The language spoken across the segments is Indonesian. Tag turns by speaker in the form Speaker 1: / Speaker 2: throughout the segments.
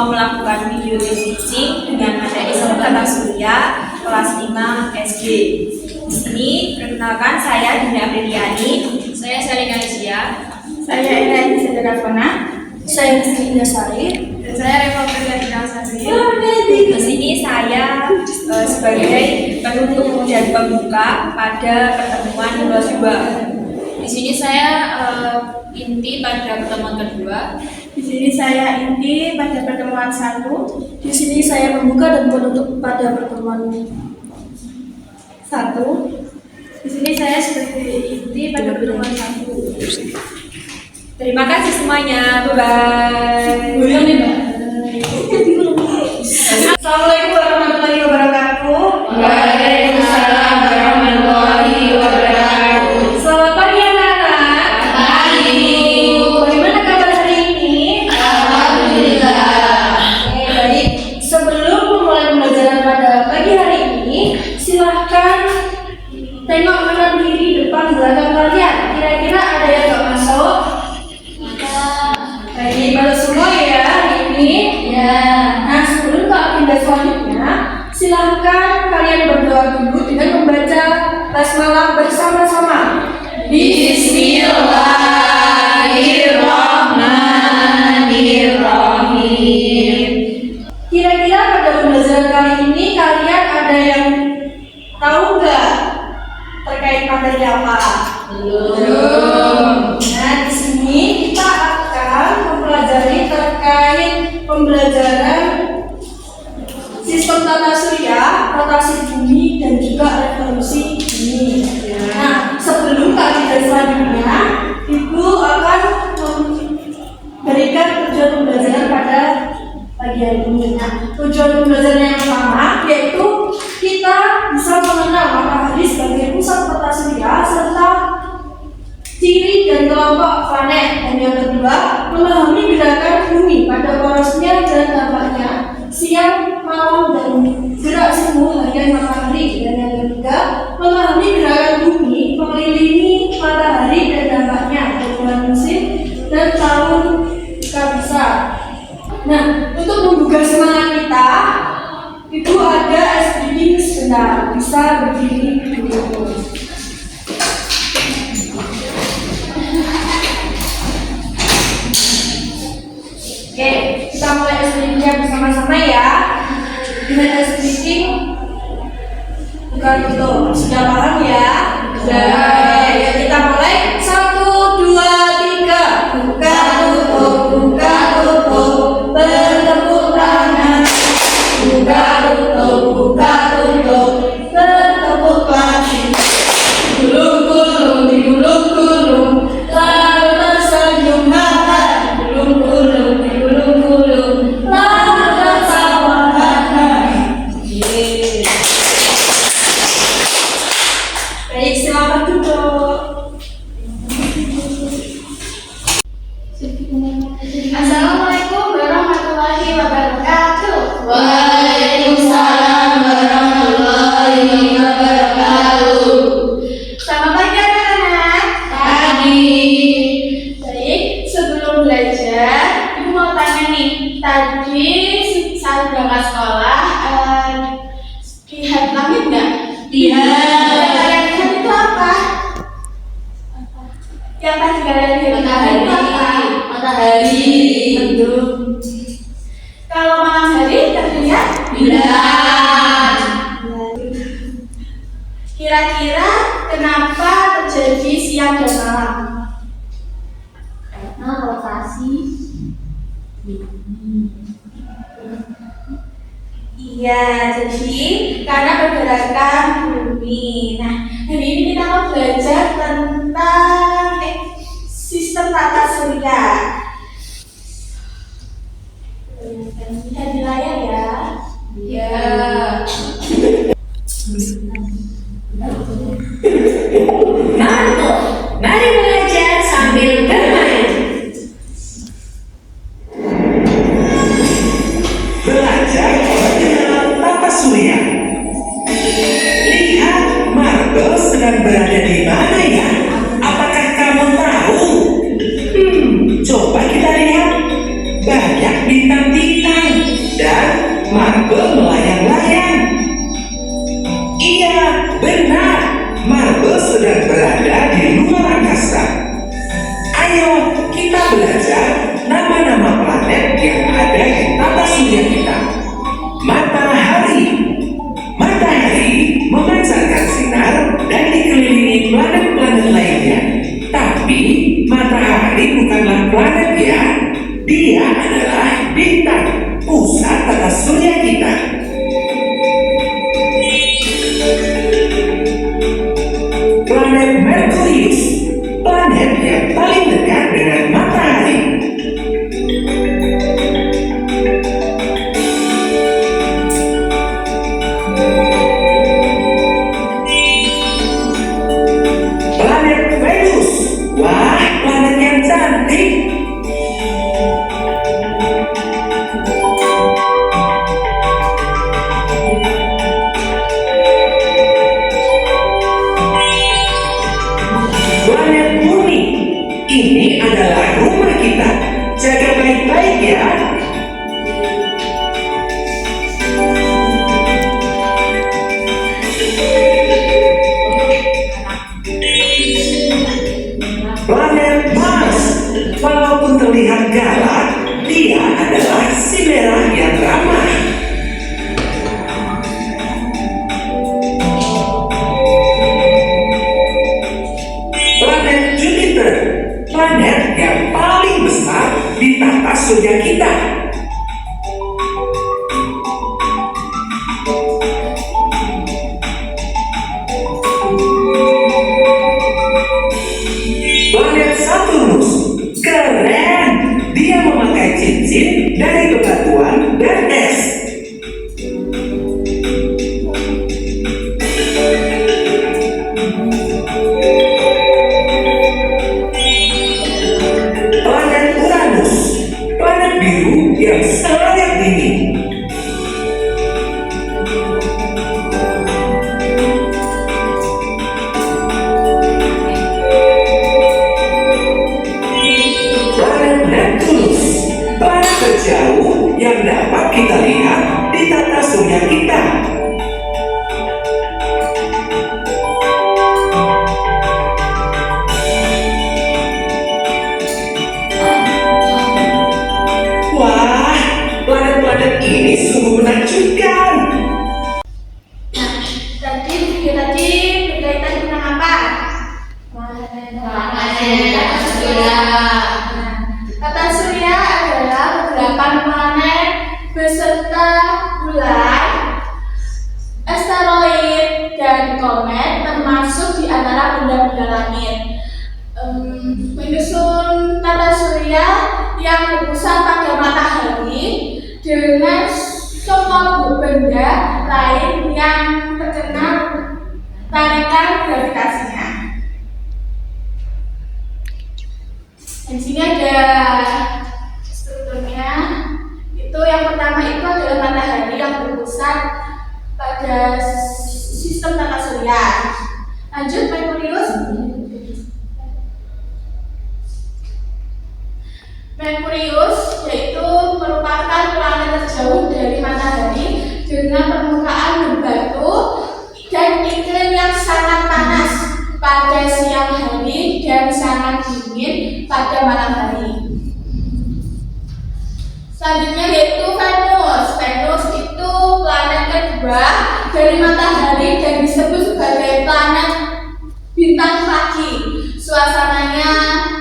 Speaker 1: mau melakukan video teaching dengan materi tata surya kelas 5 SD. Di sini perkenalkan saya Dina Apriliani,
Speaker 2: Saya Salika Asia,
Speaker 1: saya Ena Sederafona, saya Rizky Sari,
Speaker 2: dan saya Reva Ferdinand Sari.
Speaker 1: Di sini saya sebagai penutup dan pembuka pada pertemuan kedua.
Speaker 2: Di sini saya inti pada pertemuan kedua.
Speaker 3: Di sini saya inti pada pertemuan 1. Di sini saya membuka dan penutup pada pertemuan 1. Di sini saya sebagai inti pada pertemuan 1.
Speaker 1: Terima kasih semuanya, bye-bye.
Speaker 3: Assalamualaikum warahmatullahi wabarakatuh.
Speaker 2: Waalaikumsalam warahmatullahi wabarakatuh.
Speaker 3: Selamat pagi anak-anak.
Speaker 2: Pagi.
Speaker 3: Bagaimana kabar hari ini?
Speaker 2: Alhamdulillah.
Speaker 3: Oke, baik. Sebelum memulai pembelajaran pada pagi hari ini, silahkan tengok kanan kiri depan belakang kalian. Kira-kira ada yang nggak masuk? Baik, baru semua ya hari ini.
Speaker 2: Ya.
Speaker 3: Nah, sebelum ke agenda selanjutnya, silahkan kalian berdoa dulu dengan membaca basmalah bersama-sama.
Speaker 2: Bismillahirrahmanirrahim.
Speaker 3: Kira-kira pada pembelajaran kali ini kalian ada yang tahu nggak terkait materi apa?
Speaker 2: Belum.
Speaker 3: Nah, di sini kita akan mempelajari terkait pembelajaran sistem tata surya, rotasi bumi, dan juga revolusi bumi. Nah, sebelum agenda selanjutnya, Ibu akan memberikan tujuan pembelajaran pada pagi hari ini. Nah, tujuan pembelajaran yang pertama yaitu kita bisa mengenal matahari sebagai pusat tata surya serta ciri dan kelompok planet. Dan yang kedua, memahami gerakan bumi pada porosnya dan dampaknya, siang, malam, dan gerak semu harian matahari. Dan yang ketiga, memahami gerakan bumi mengelilingi matahari dan dampaknya, bulan musim dan tahun kabisa. Nah, untuk menggugah semangat kita, Ibu ada ice breaking sebentar, bisa berdiri dulu. Oke, kita mulai ice-breaking-nya bersama-sama ya. Dengan ice-breaking, bukan itu, sudah paham ya? Sudah. Ya, kita mulai. 1, 2, 3. Buka tutup, bertepuk tangan. Buka tutup, bertepuk lagi. Gulung-gulung, digulung-gulung, lalu tersenyum haha. Gulung-gulung, digulung-gulung, lalu tertawa haha. Baik, silakan duduk.
Speaker 2: Assalamualaikum warahmatullahi wabarakatuh. Waalaikumsalam warahmatullahi wabarakatuh.
Speaker 3: Selamat pagi anak-anak.
Speaker 2: Pagi.
Speaker 3: Baik, sebelum belajar, Ibu mau tanya nih. Tadi saat berangkat sekolah, lihat langit nggak?
Speaker 2: Lihat.
Speaker 3: Kalian lihat itu apa? Yang tadi kalian lihat itu apa?
Speaker 2: Matahari.
Speaker 3: Betul. Kalau malam hari terlihat
Speaker 2: Bulan.
Speaker 3: Kira-kira kenapa terjadi siang dan malam?
Speaker 2: Karena rotasi.
Speaker 3: Iya, jadi karena pergerakan bumi. Nah, hari ini kita mau belajar tentang sistem tata surya. Lihat di layar ya.
Speaker 2: Ya.
Speaker 4: Mantap, mari belajar sambil bermain.
Speaker 5: Belajar mengenal tata surya. Lihat, Marble sedang berada di mana ya? Apakah kamu tahu? Coba kita lihat. Banyak bintang-bintang. dan Marble melayang-layang. Iya, benar. Marble sedang berada di luar angkasa. Ayo kita belajar nama-nama planet yang ada di tata surya kita. Matahari. Matahari memancarkan sinar dan dikelilingi planet-planet lainnya. Tapi matahari bukanlah planet ya. Dia adalah bintang, pusat tata surya kita. Planet Merkurius, planet yang paling dekat dengan matahari. Planet Venus, wah, planet yang cantik. Planet Bumi, ini adalah rumah kita. Jaga baik-baik ya. Planet Mars, walaupun terlihat galak, dia adalah si merah yang ramah. Planet Jupiter, planet yang paling besar di tata surya kita. Planet Saturnus, keren. Dia memakai cincin dari bebatuan dan es. Planet Uranus, planet biru yang sangat dingin. Planet Neptunus, planet terjauh yang dapat kita lihat di tata surya kita. Wah, planet-planet ini sungguh menakjubkan.
Speaker 3: Tadi berkaitan dengan apa? Tata surya adalah beberapa planet beserta bulan, asteroid, dan komet termasuk di antara benda-benda langit. Menyusun tata surya yang berpusat pada matahari dengan semua benda lain yang terkena tarikan gravitasinya. Di sini ada strukturnya. Itu yang pertama itu adalah matahari yang berpusat pada sistem tata surya. Lanjut, Merkurius. Merkurius yaitu merupakan planet terjauh dari matahari dengan permukaan berbatu dan iklim yang sangat panas pada siang hari dan sangat dingin pada malam hari. Selanjutnya yaitu Venus. Venus itu planet kedua dari matahari dan disebut sebagai planet bintang pagi. Suasananya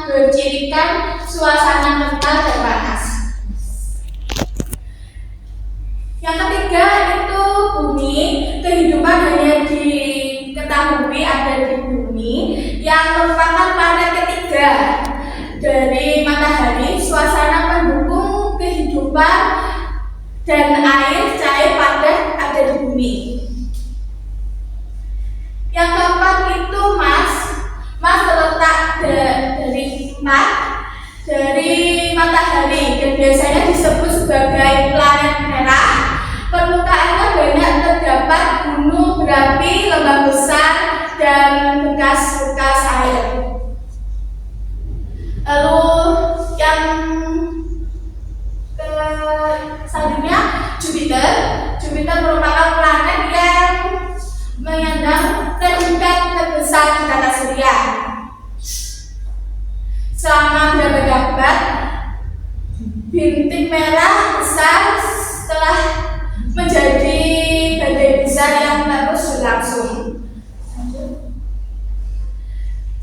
Speaker 3: bercirikan suasana kental dan panas. Yang ketiga itu bumi. Kehidupan hanya diketahui ada di bumi yang merupakan planet ketiga dari matahari. Suasana pendukung kehidupan dan air cair padat ada di bumi. Yang keempat itu Mars. Mars terletak dari matahari dan biasanya disebut sebagai planet merah. Permukaannya banyak terdapat gunung berapi, lembah besar, dan bekas-bekas air. Lalu yang selanjutnya bintik merah besar setelah menjadi badai besar yang terus berlangsung.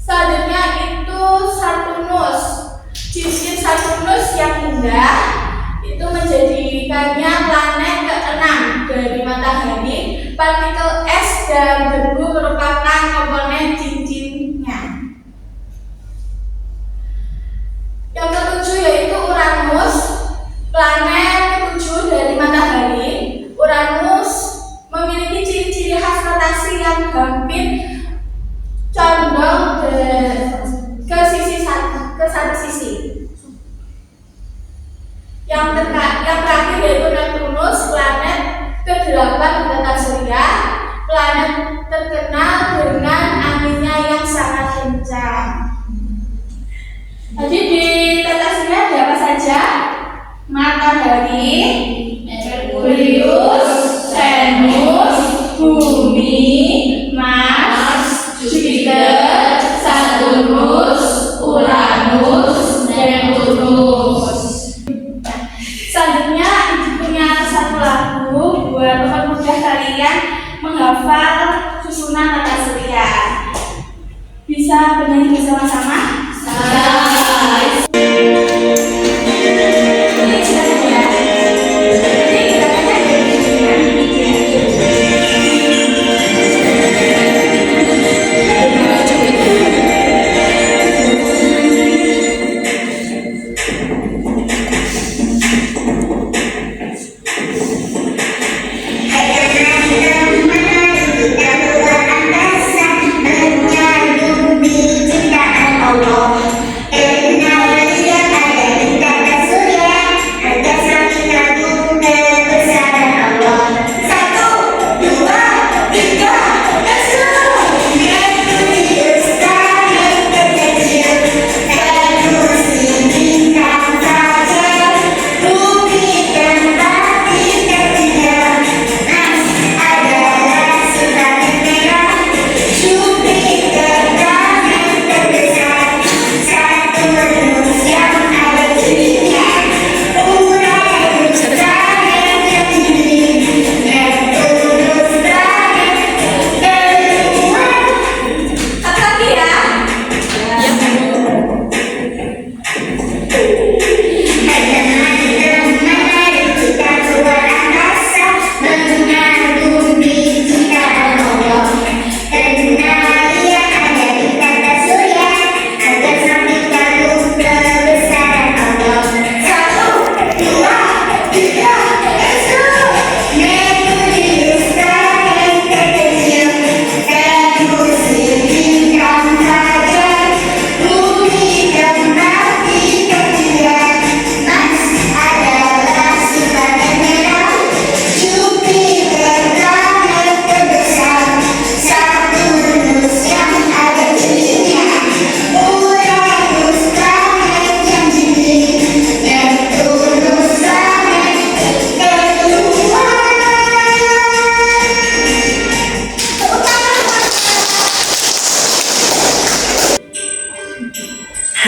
Speaker 3: Selanjutnya itu Saturnus. Cincin Saturnus yang indah itu menjadikannya planet ke-6 dari matahari. Partikel es dan debu merupakan komponen cincinnya. Yang ketujuh yaitu Uranus, planet ketujuh dari matahari. Uranus memiliki ciri-ciri khas rotasi yang hampir condong ke satu sisi. Yang terakhir yaitu Neptunus, planet ke-8 di tata surya, planet terkenal dengan anginnya yang sangat kencang. Jadi di tata surya ada apa saja? Matahari, Merkurius, Venus, Bumi, Mars, Jupiter, Saturnus, Uranus, Neptunus. Selanjutnya Ibu punya satu lagu buat mempermudah kalian menghafal susunan tata surya. Bisa bernyanyi bersama-sama?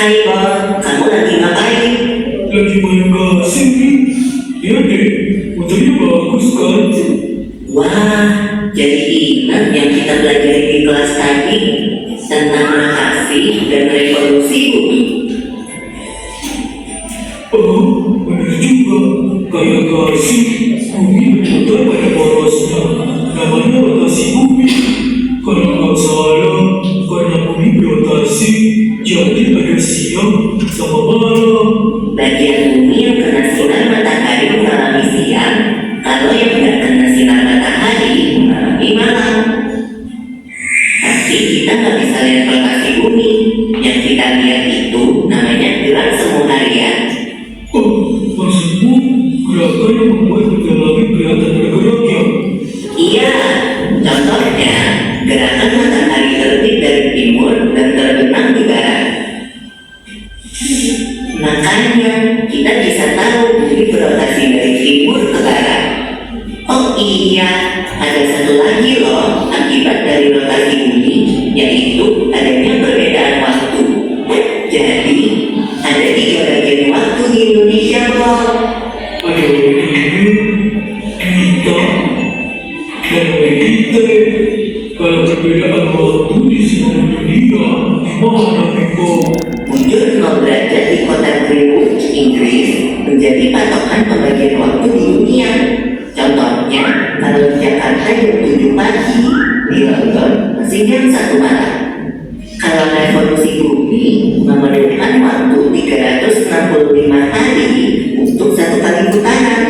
Speaker 4: Hai Bob, kamu lagi ngapain?
Speaker 6: Lagi main gasing nih. Iya deh, motornya bagus kan?
Speaker 4: Wah, jadi ingat yang kita belajar di kelas tadi tentang rotasi dan revolusi bumi.
Speaker 6: Oh, benar juga. Kayak gasing, bumi berputar pada porosnya. Namanya rotasi bumi. Kalau nggak salah, karena bumi berotasi, jadi ada siang sama malam.
Speaker 4: Bagian bumi yang kena sinar matahari mengalami siang, kalau yang tidak kena sinar matahari mengalami malam. Tapi kita nggak bisa lihat rotasi bumi. Yang kita lihat itu namanya gerak semu harian.
Speaker 6: Oh, maksudmu gerakan yang membuat bumi kelihatan bergerak ya?
Speaker 4: Iya, contohnya gerakan matahari terbit dari timur dan terbenam di barat. Makanya kita bisa tahu bumi berotasi dari timur ke barat. Oh iya, ada satu lagi loh akibat dari rotasi bumi, yaitu adanya perbedaan waktu. Jadi ada 3 bagian waktu di Indonesia Blog.
Speaker 6: Pada waktu itu, kita dan kita, kalau perbedaan waktu di seluruh dunia, gimana Miko?
Speaker 4: Mundur 0 derajat di kota Greenwich, Inggris, menjadi patokan pembagian waktu di dunia. Contohnya, kalau di Jakarta jam 7 pagi, di London masih jam 1 malam. Kalau revolusi bumi memerlukan waktu 365 hari untuk satu kali putaran.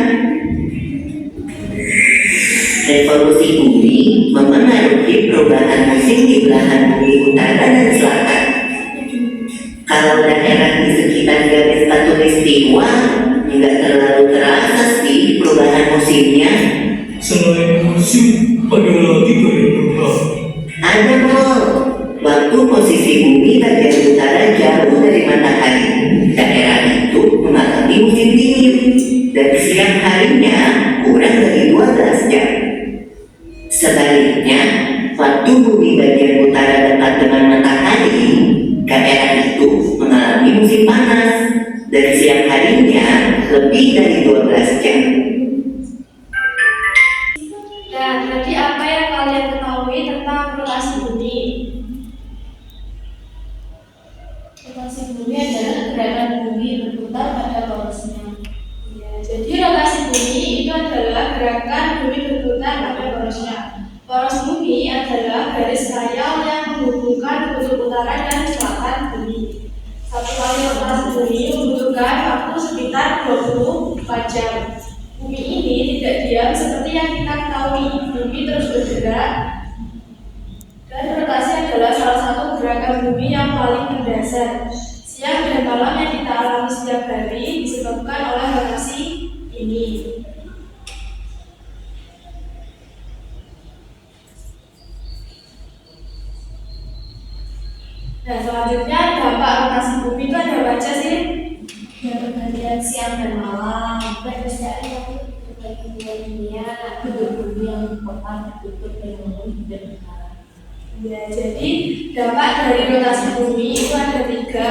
Speaker 4: Revolusi bumi memengaruhi perubahan musim di belahan bumi utara dan selatan. Kalau daerah di sekitar garis khatulistiwa nggak terlalu terasa sih perubahan musimnya.
Speaker 6: Selain musim, ada lagi gaya berubah.
Speaker 4: Ada kok. Waktu posisi bumi bagian utara jauh dari matahari, daerah itu mengalami musim dingin dan siang harinya kurang dari 12 jam. Sebaliknya, waktu bumi bagian utara dekat dengan matahari, daerah itu mengalami musim panas dan siang harinya lebih dari 12 jam.
Speaker 3: Dan tadi apa yang kalian ketahui tentang rotasi bumi?
Speaker 2: Rotasi bumi adalah gerakan bumi berputar pada porosnya.
Speaker 3: Ya, jadi rotasi bumi itu adalah gerakan bumi berputar pada porosnya. Poros bumi adalah garis rayal yang menghubungkan kutub utara dan selatan bumi. Satu kali rotasi bumi membutuhkan waktu sekitar 24 jam. Bumi ini tidak diam seperti yang kita ketahui. Bumi terus bergerak. Dan rotasi adalah salah satu gerakan bumi yang paling mendasar. Siang dan malam yang kita alami setiap hari disebabkan oleh rotasi ini. Nah, selanjutnya dampak rotasi bumi itu ada apa aja sih?
Speaker 1: Ya, pergantian siang dan malam, perbedaan waktu perbedaan dunia, bentuk bumi yang kotak, bentuk teknologi dan negara.
Speaker 3: Ya, jadi dampak dari rotasi bumi itu ada 3.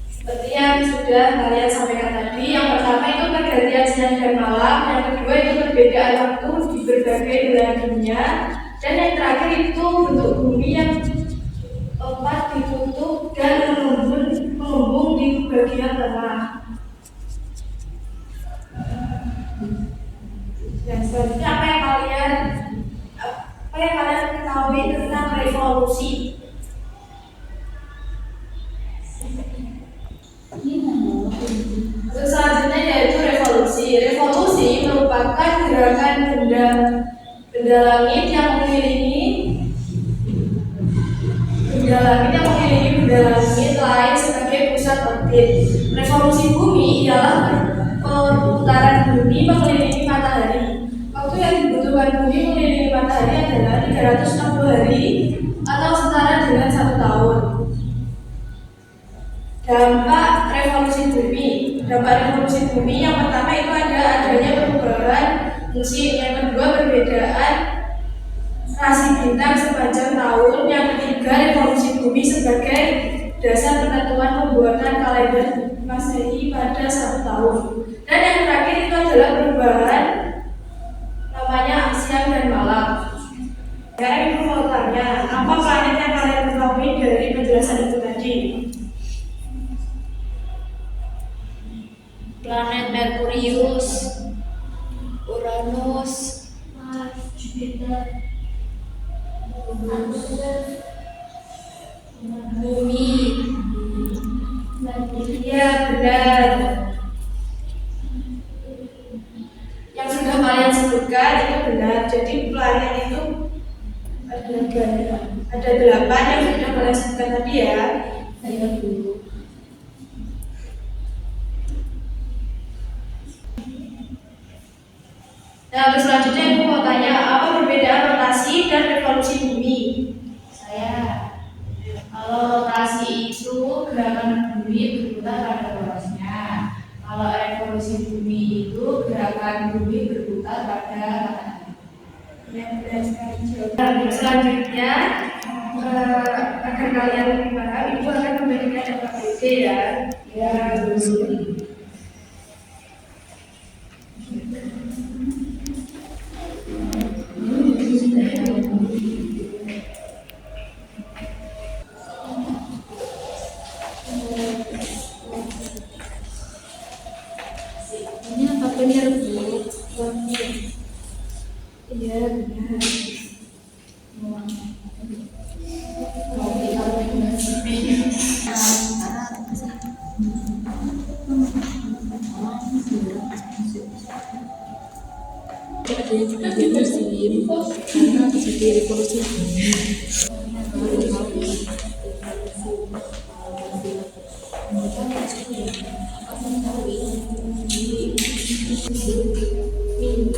Speaker 3: Seperti yang sudah kalian sampaikan tadi, yang pertama itu pergantian siang dan malam, yang kedua itu perbedaan waktu di berbagai belahan dunia, dan yang terakhir itu bentuk bumi yang tempat ditutup dan mengembung di bagian tengah. Dan selanjutnya apa yang kalian ketahui tentang revolusi? Untuk selanjutnya yaitu revolusi. Revolusi merupakan gerakan benda langit yang mengelilingi benda langit lain sebagai pusat orbit. Revolusi bumi ialah perputaran bumi mengelilingi matahari. Waktu yang dibutuhkan bumi mengelilingi matahari adalah 360 hari atau setara dengan 1 tahun. Dampak revolusi bumi yang pertama itu adanya perubahan musim, yang kedua perbedaan rasi bintang sepanjang tahun, yang ketiga revolusi bumi sebagai dasar ketentuan pembuatan kalender Masehi pada 1 tahun, dan yang terakhir itu adalah perubahan namanya siang dan malam. Sekarang ibu mau tanya, apa planet yang kalian ketahui dari penjelasan itu tadi?
Speaker 2: Planet Merkurius, Uranus,
Speaker 1: Mars, Jupiter,
Speaker 2: Bumi.
Speaker 3: Iya, benar. Yang sudah kalian sebutkan itu benar. Jadi planet itu ada 8 yang sudah kalian sebutkan tadi ya.
Speaker 1: saya dulu.
Speaker 3: Nah, terus selanjutnya ibu mau tanya, apa perbedaan rotasi dan revolusi bumi?
Speaker 2: Kalau rotasi itu gerakan bumi berputar pada porosnya. Kalau revolusi bumi itu gerakan bumi berputar pada matahari.
Speaker 3: Yang benar sekali jawaban. Nah, selanjutnya agar kalian lebih paham, ibu akan memberikan ABCD ya. Ya, dulu. benar Bu. Iya benar.
Speaker 1: Ada yang juga dia muslim karena terjadi revolusi.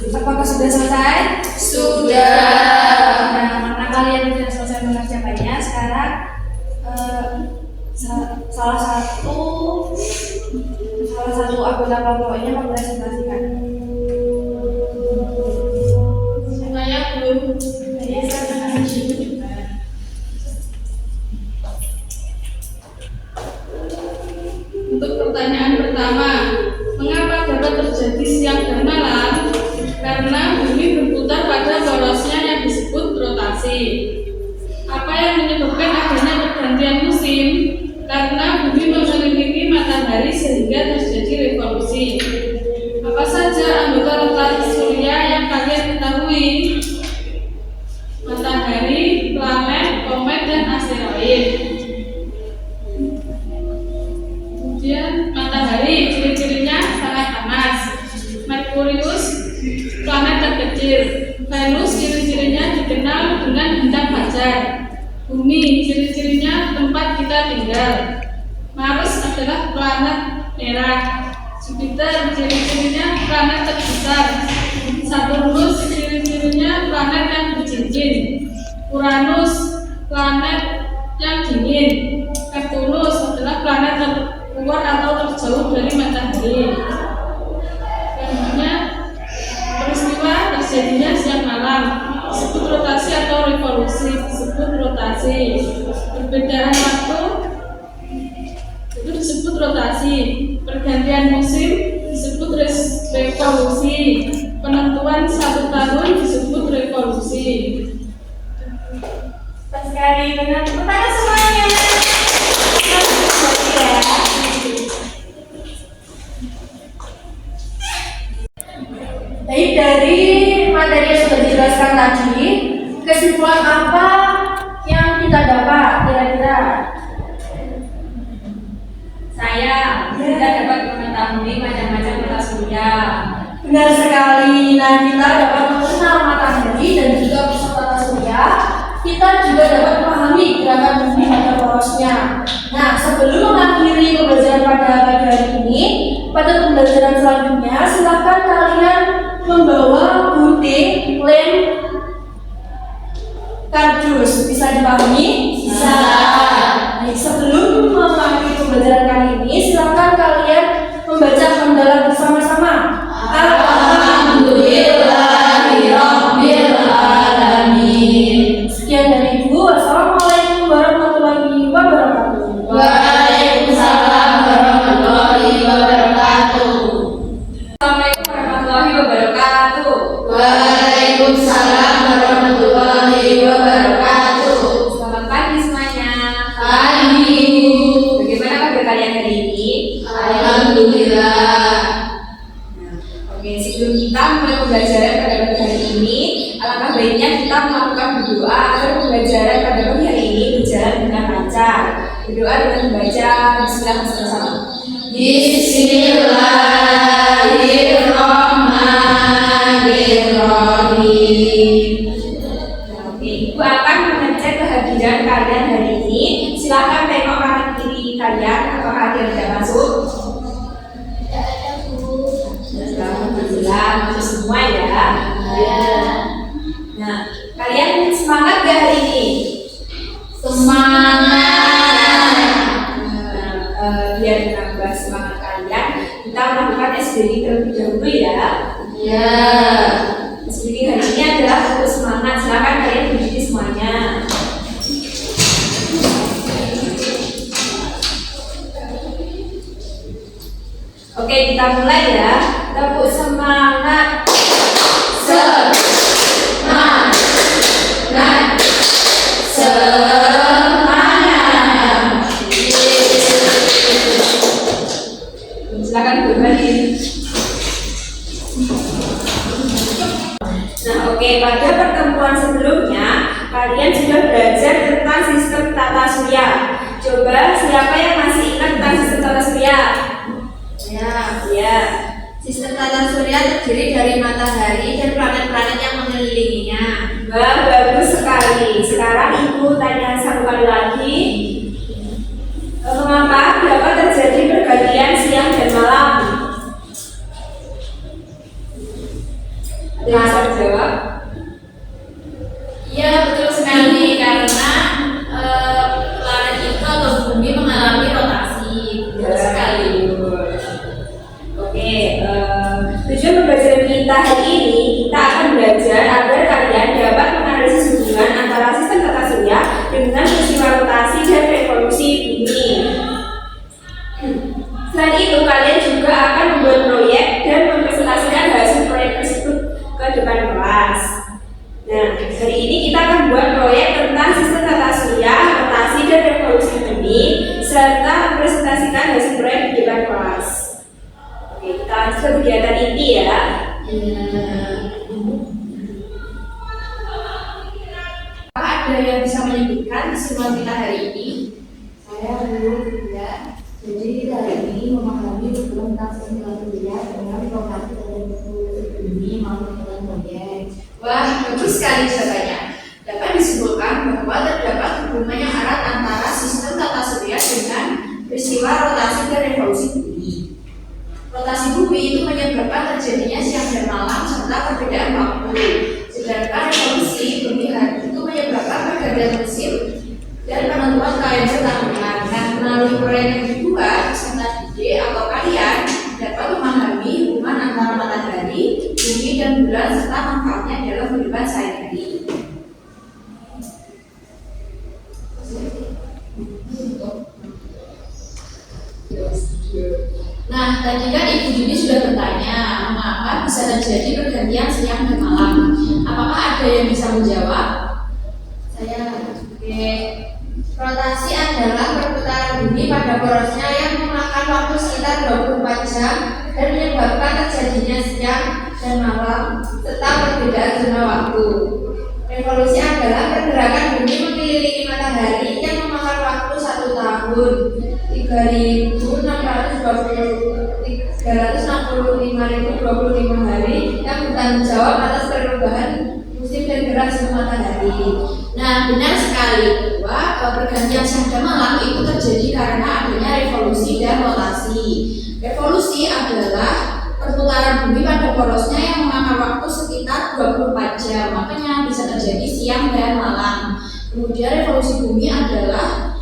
Speaker 3: Apakah sudah selesai?
Speaker 2: Sudah.
Speaker 3: Nah, karena kalian sudah selesai mengerjakannya, sekarang salah satu anggota kelompoknya mempresentasikan.
Speaker 2: Saya belum. Untuk pertanyaan pertama, mengapa dapat terjadi siang dan malam? Karena bumi berputar pada porosnya yang disebut rotasi. Apa yang menyebabkan adanya pergantian musim? Karena bumi mengelilingi matahari sehingga terjadi revolusi. Apa saja anggota rotasi surya yang kalian ketahui? Matahari, planet, komet, dan asteroid. Kemudian matahari, ciri-cirinya sangat panas. Merkurius, planet terkecil. Venus, ciri-cirinya dikenal dengan bintang fajar. Bumi, ciri-cirinya tempat kita tinggal. Mars adalah planet merah. Jupiter, ciri-cirinya planet terbesar. Saturnus, ciri-cirinya planet yang bercincin. Uranus, planet yang dingin. Neptunus adalah planet terluar atau terjauh dari matahari. Selanjutnya, peristiwa terjadinya siang malam disebut rotasi atau revolusi. Disebut rotasi. Perbedaan waktu itu disebut rotasi. Pergantian musim disebut revolusi. Penentuan 1 tahun disebut revolusi.
Speaker 3: Cepat sekali, benar. Tepuk tangan semuanya. Baik, dari materi yang sudah dijelaskan tadi, kesimpulan apa yang kita dapat kira-kira?
Speaker 1: Kita dapat mengetahui macam-macam kota surya.
Speaker 3: Benar sekali. Nah, kita dapat mengenal matahari dan juga pusat tata surya. Kita juga dapat memahami gerakan bumi pada porosnya. Nah, sebelum mengakhiri pembelajaran pada pagi hari ini, pada pembelajaran selanjutnya silakan kalian membawa gunting, lem, kardus. Bisa dipahami? Bisa. Baik, sebelum mengakhiri pembelajaran kali ini, silakan kalian membaca hamdalah bersama-sama.
Speaker 2: Alhamdulillahirabbil alamin.
Speaker 3: Sekian dari Ibu. Wassalamualaikum warahmatullahi wabarakatuh.
Speaker 2: Waalaikumsalam warahmatullahi wabarakatuh.
Speaker 1: Assalamualaikum warahmatullahi wabarakatuh.
Speaker 2: Waalaikumsalam warahmatullahi wabarakatuh.
Speaker 1: Selamat pagi semuanya.
Speaker 2: Pagi.
Speaker 1: Bagaimana kabar kalian hari ini?
Speaker 2: Alhamdulillah.
Speaker 1: Oke, sebelum kita mulai pembelajaran pada pagi hari ini, alangkah baiknya kita melakukan berdoa agar pembelajaran pada pagi hari ini berjalan dengan lancar. Berdoa dengan membaca Bismillah bersama-sama.
Speaker 2: Bismillahirrahmanirrahim.
Speaker 1: Oke, Ibu akan mengecek kehadiran kalian hari ini. Silakan tengok kanan kiri kalian apakah ada yang tidak masuk. Alhamdulillah, masuk semua ya. Nah, kalian semangat gak hari ini?
Speaker 2: Semangat.
Speaker 1: Biar menambah semangat kalian, kita melakukan SBD terlebih dahulu ya.
Speaker 2: Ya.
Speaker 1: SBD hari ini adalah untuk semangat. Silakan kalian berdiri semuanya. Oke, kita mulai ya. Tepuk semangat.
Speaker 2: Semangat. Semangat.
Speaker 1: Silakan berbalik. Nah, oke, pada pertemuan sebelumnya kalian sudah belajar tentang sistem tata surya. Coba siapa yang masih ingat tentang sistem tata surya? Ya.
Speaker 3: Sistem tata surya terdiri dari matahari dan planet-planet yang mengelilinginya.
Speaker 1: Wah, bagus sekali. Sekarang Ibu tanya satu kali lagi. Mengapa dapat terjadi pergantian siang dan malam? Ada yang bisa jawab?
Speaker 3: Iya, betul sekali, karena planet itu atau bumi mengalami rotasi. Betul sekali.
Speaker 1: Oke, tujuan pembelajaran kita hari ini, kita akan belajar agar kalian dapat menganalisis hubungan antara sistem tata surya dengan peristiwa rotasi dan revolusi bumi. Selain itu, kalian juga akan membuat proyek dan mempresentasikan hasil proyek tersebut ke depan kelas. Nah, hari ini kita akan buat proyek tentang sistem tata surya, rotasi dan revolusi bumi, serta mempresentasikan hasil proyek di depan kelas. Oke, kita lanjut ke kegiatan inti ya.
Speaker 3: Apakah ada yang bisa menyebutkan keseruan kita hari ini?
Speaker 7: Saya dulu ya. Jadi kita hari ini memahami hubungan tentang sistem tata surya dengan rotasi dan revolusi bumi melalui proyek.
Speaker 3: Wah, bagus sekali jawabannya. Dapat disimpulkan bahwa terdapat hubungan yang erat antara sistem tata surya dengan peristiwa rotasi dan revolusi bumi. Rotasi bumi itu menyebabkan terjadinya siang dan malam serta perbedaan waktu. Sedangkan revolusi bumi itu menyebabkan pergantian musim dan penentuan kalender tahunan. Nah, melalui proyek yang dibuat, peserta didik atau kalian dapat memahami hubungan antara matahari, bumi, dan bulan serta manfaatnya dalam kehidupan sehari-hari. Nah, tadi kan Ibu Juni sudah bertanya, mengapa bisa terjadi pergantian siang dan malam? Apakah ada yang bisa menjawab? Saya. Oke. Rotasi adalah perputaran bumi pada porosnya yang memakan waktu sekitar 24 jam dan menyebabkan terjadinya siang dan malam serta perbedaan zona waktu. Revolusi adalah pergerakan bumi mengelilingi matahari yang memakan waktu 1 tahun 365.025 hari yang bertanggung jawab atas perubahan musim dan gerak suhu matahari. Nah, benar sekali bahwa pergantian siang dan malam itu terjadi karena adanya revolusi dan rotasi. Revolusi adalah perputaran bumi pada porosnya yang memakan waktu sekitar 24 jam, makanya bisa terjadi siang dan malam. Kemudian revolusi bumi adalah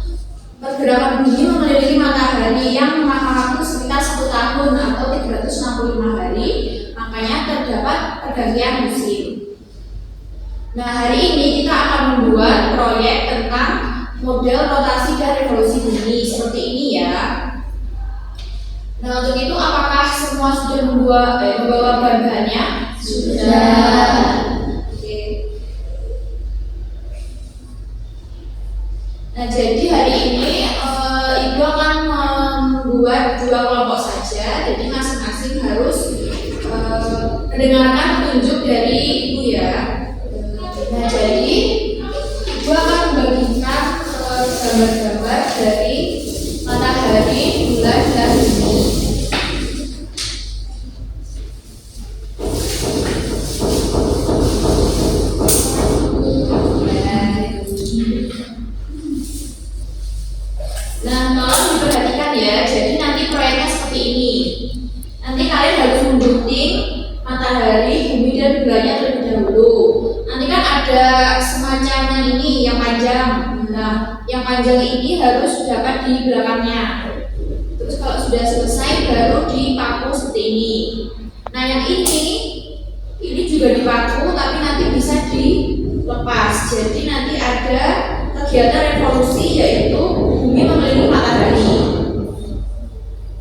Speaker 3: pergerakan bumi mengelilingi matahari yang memakan waktu sekitar 1 tahun atau 365 hari, makanya terdapat pergantian musim. Nah, hari ini kita akan membuat proyek tentang model rotasi dan revolusi bumi seperti ini ya. Nah, untuk itu apakah semua sudah membawa bahan-bahannya? Sudah. Oke. Nah, jadi hari ini Ibu akan membuat 2 kelompok saja. Jadi masing-masing harus mendengarkan petunjuk dari Ibu ya. Nah, jadi Ibu akan membagikan gambar-gambar dari matahari, bulan, dan bumi. Nah, tolong diperhatikan ya. Jadi nanti proyeknya seperti ini. Nanti kalian harus membentuk matahari, bumi, dan bulannya terlebih dahulu. Nanti kan ada semacam ini yang panjang. Nah, yang panjang ini harus dapat di belakangnya. Terus kalau sudah selesai baru dipaku seperti ini. Nah, yang ini juga dipaku tapi nanti bisa dilepas. Jadi nanti ada kegiatan revolusi yaitu bumi mengelilingi matahari.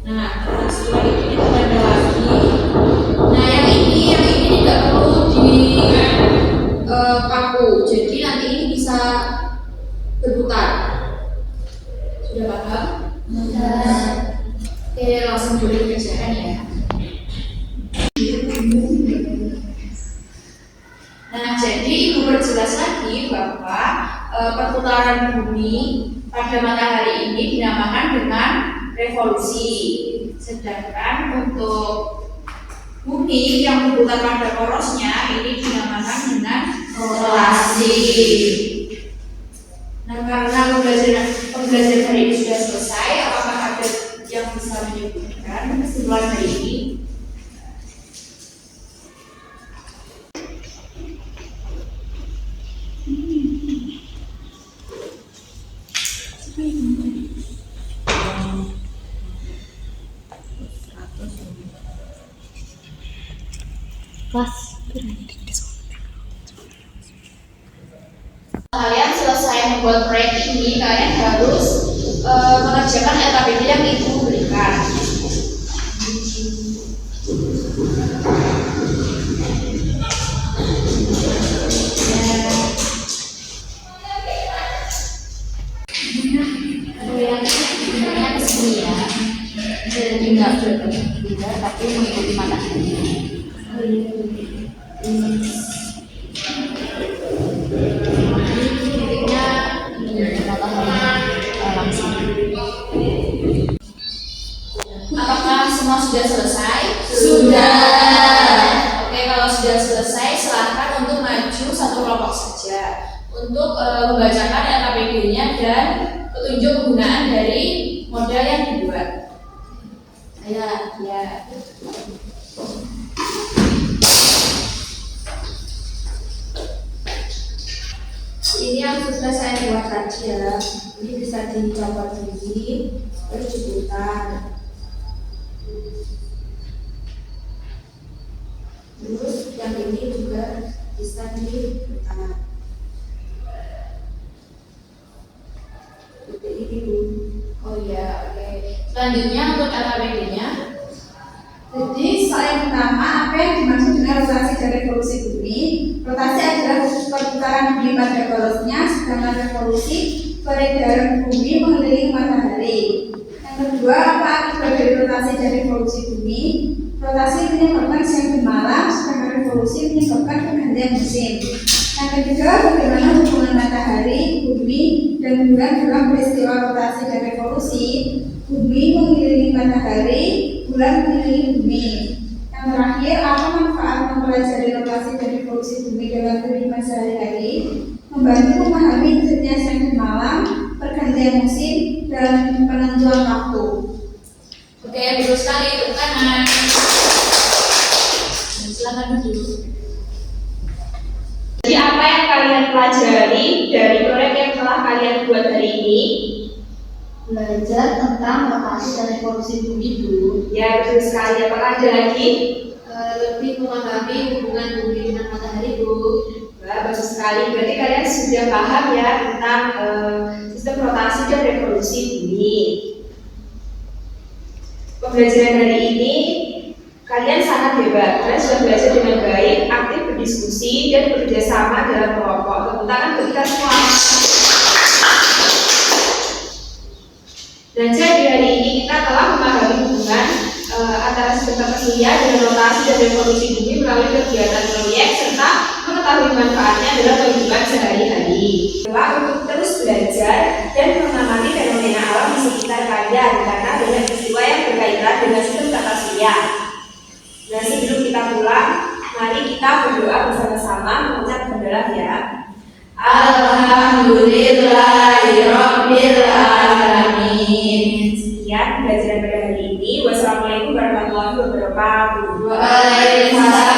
Speaker 3: Nah, setelah itu kita tempel lagi. Nah, yang ini tidak perlu dipaku. Jadi nanti ini bisa berputar. Sudah paham? Sudah. Oke, langsung dulu kerjaan ya.
Speaker 7: perputaran bumi pada matahari ini dinamakan dengan revolusi. Sedangkan untuk bumi yang berputar pada porosnya ini dinamakan dengan rotasi. Nah, karena pembelajaran hari ini sudah selesai, apakah ada yang bisa menyebutkan kesimpulan hari ini? Kalian selesai membuat proyek ini, kalian harus mengerjakan LKPD yang ibu berikan. Yang kesini ya, jadi nggak berbeda, tapi mengikuti matahari. Titiknya matahari langsung. Apakah semua sudah selesai? Sudah. Oke, kalau sudah selesai, silakan untuk maju satu kelompok saja untuk membacakan LKPD-nya dan petunjuk penggunaan dari model yang dibuat. Ya. Ini yang sudah saya buat tadi ya. Ini bisa dicopot gini, terus diputar. Terus yang ini juga bisa diputar. Seperti ini Bu. Oh iya, oke. Selanjutnya untuk LKPD-nya.
Speaker 1: Jadi soal yang pertama, apa yang dimaksud dengan rotasi dan revolusi bumi? Rotasi adalah perputaran bumi pada porosnya, sedangkan revolusi peredaran bumi mengelilingi matahari. Yang kedua, apa akibat dari rotasi dan revolusi bumi? Rotasi menyebabkan siang dan malam, sedangkan revolusi menyebabkan pergantian musim. Yang ketiga, bagaimana hubungan matahari, bumi, dan bulan dalam peristiwa rotasi dan revolusi? Bumi mengelilingi matahari, bulan mengelilingi bumi. Yang terakhir, apa manfaat mempelajari rotasi dan revolusi bumi dalam kehidupan sehari-hari? Membantu memahami terjadinya siang dan malam, pergantian musim, dan penentuan waktu.
Speaker 7: Oke, bagus sekali, tepuk tangan. Silakan duduk.
Speaker 1: Jadi apa yang kalian pelajari dari proyek yang telah kalian buat hari ini?
Speaker 7: Belajar tentang rotasi dan revolusi bumi dulu.
Speaker 1: Ya, betul sekali. Apakah ada lagi?
Speaker 7: Lebih memahami hubungan bumi dengan matahari, Bu.
Speaker 1: Wah, bagus sekali. Berarti kalian sudah paham ya tentang sistem rotasi dan revolusi bumi. Pembelajaran hari ini kalian sangat hebat. Kalian sudah belajar dengan baik, aktif berdiskusi dan bekerja sama dalam kelompok. Tepuk tangan untuk kita semua. Belajar di hari ini kita telah memahami hubungan antara sistem tata surya dengan rotasi dan revolusi bumi melalui kegiatan proyek serta mengetahui manfaatnya dalam kehidupan sehari-hari. Untuk terus belajar dan mengamati fenomena alam di sekitar kalian karena banyak peristiwa yang berkaitan dengan sistem tata surya. Dan sebelum kita pulang, mari kita berdoa bersama-sama mengucap hamdalah ya.
Speaker 7: Alhamdulillahirabbil alamin.
Speaker 1: Sekian pelajaran pada hari ini. Wassalamualaikum warahmatullahi wabarakatuh.
Speaker 7: Waalaikumsalam.